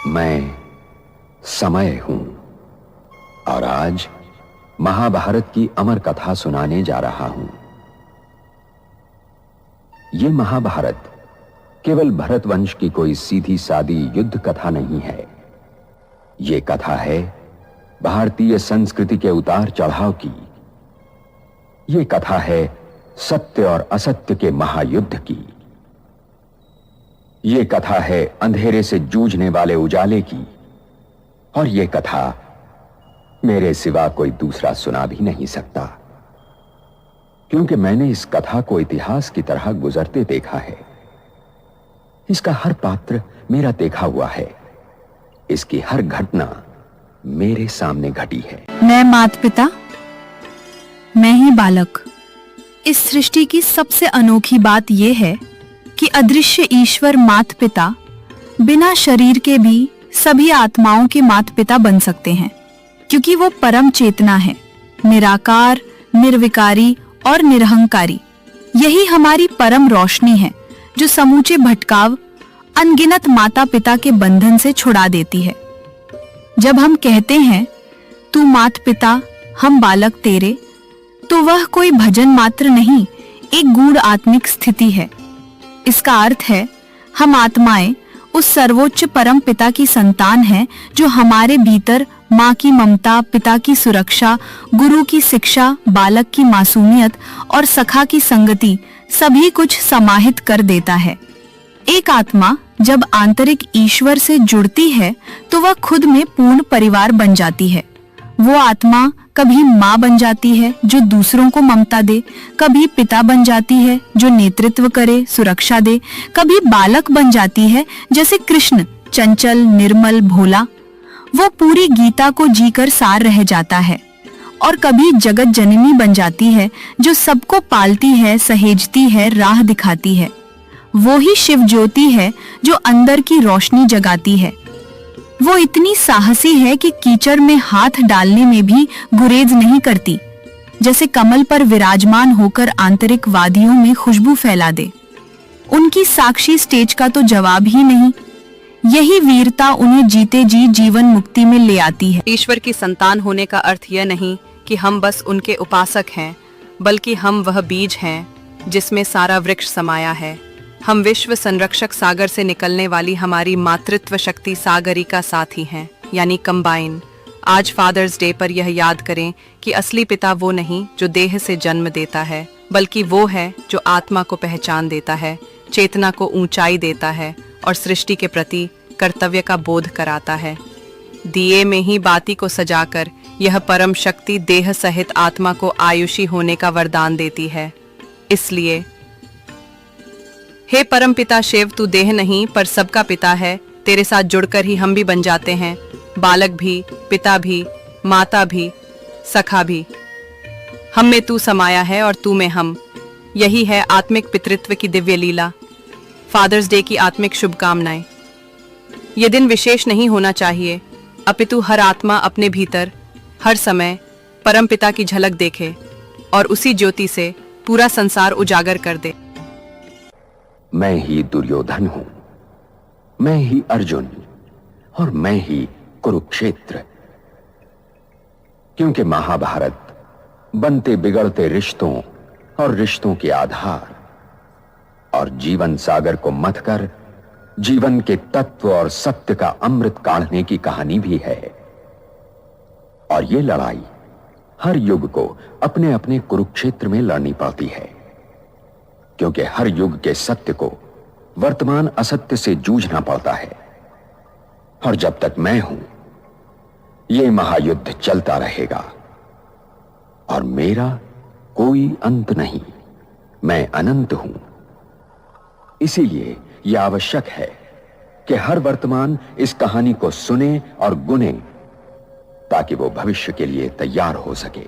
मैं समय हूं और आज महाभारत की अमर कथा सुनाने जा रहा हूं। यह महाभारत केवल भरत वंश की कोई सीधी सादी युद्ध कथा नहीं है। यह कथा है भारतीय संस्कृति के उतार चढ़ाव की। यह कथा है सत्य और असत्य के महायुद्ध की। यह कथा है अंधेरे से जूझने वाले उजाले की। और यह कथा मेरे सिवा कोई दूसरा सुना भी नहीं सकता, क्योंकि मैंने इस कथा को इतिहास की तरह गुजरते देखा है। इसका हर पात्र मेरा देखा हुआ है। इसकी हर घटना मेरे सामने घटी है। मैं माता पिता, मैं ही बालक। इस सृष्टि की सबसे अनोखी बात यह है कि अदृश्य ईश्वर माता पिता बिना शरीर के भी सभी आत्माओं के माता पिता बन सकते हैं, क्योंकि वो परम चेतना है, निराकार, निर्विकारी और निरहंकारी। यही हमारी परम रोशनी है जो समूचे भटकाव अनगिनत माता पिता के बंधन से छुड़ा देती है। जब हम कहते हैं तू माता पिता हम बालक तेरे, तो वह कोई भजन मात्र नहीं, एक गूढ़ आत्मिक स्थिति है। इसका अर्थ है हम आत्माएं उस सर्वोच्च परम पिता की संतान हैं जो हमारे भीतर माँ की ममता, पिता की सुरक्षा, गुरु की शिक्षा, बालक की मासूमियत और सखा की संगति सभी कुछ समाहित कर देता है। एक आत्मा जब आंतरिक ईश्वर से जुड़ती है तो वह खुद में पूर्ण परिवार बन जाती है। वो आत्मा कभी माँ बन जाती है जो दूसरों को ममता दे, कभी पिता बन जाती है जो नेतृत्व करे, सुरक्षा दे, कभी बालक बन जाती है जैसे कृष्ण, चंचल, निर्मल, भोला। वो पूरी गीता को जीकर सार रह जाता है। और कभी जगत जननी बन जाती है जो सबको पालती है, सहेजती है, राह दिखाती है। वो ही शिव ज्योति है जो अंदर की रोशनी जगाती है। वो इतनी साहसी है कि कीचड़ में हाथ डालने में भी गुरेज नहीं करती, जैसे कमल पर विराजमान होकर आंतरिक वादियों में खुशबू फैला दे। उनकी साक्षी स्टेज का तो जवाब ही नहीं। यही वीरता उन्हें जीते जी जीवन मुक्ति में ले आती है। ईश्वर की संतान होने का अर्थ यह नहीं कि हम बस उनके उपासक हैं, बल्कि हम वह बीज हैं जिसमें सारा वृक्ष समाया है। हम विश्व संरक्षक सागर से निकलने वाली हमारी मातृत्व शक्ति सागरिका साथी हैं, यानी कंबाइन। आज फादर्स डे पर यह याद करें कि असली पिता वो नहीं जो देह से जन्म देता है, बल्कि वो है जो आत्मा को पहचान देता है, चेतना को ऊंचाई देता है और सृष्टि के प्रति कर्तव्य का बोध कराता है। दिए में ही बाती को सजाकर यह परम शक्ति देह सहित आत्मा को आयुषी होने का वरदान देती है। इसलिए हे परम पिता शिव, तू देह नहीं पर सबका पिता है। तेरे साथ जुड़कर ही हम भी बन जाते हैं, बालक भी, पिता भी, माता भी, सखा भी। हम में तू समाया है और तू में हम। यही है आत्मिक पितृत्व की दिव्य लीला। फादर्स डे की आत्मिक शुभकामनाएं। ये दिन विशेष नहीं होना चाहिए, अपितु हर आत्मा अपने भीतर हर समय परम पिता की झलक देखे और उसी ज्योति से पूरा संसार उजागर कर दे। मैं ही दुर्योधन हूं, मैं ही अर्जुन और मैं ही कुरुक्षेत्र। क्योंकि महाभारत बनते बिगड़ते रिश्तों और रिश्तों के आधार और जीवन सागर को मथकर जीवन के तत्व और सत्य का अमृत काढ़ने की कहानी भी है। और ये लड़ाई हर युग को अपने अपने कुरुक्षेत्र में लड़नी पड़ती है, क्योंकि हर युग के सत्य को वर्तमान असत्य से जूझना पड़ता है। और जब तक मैं हूं, यह महायुद्ध चलता रहेगा और मेरा कोई अंत नहीं। मैं अनंत हूं। इसीलिए यह आवश्यक है कि हर वर्तमान इस कहानी को सुने और गुने, ताकि वो भविष्य के लिए तैयार हो सके।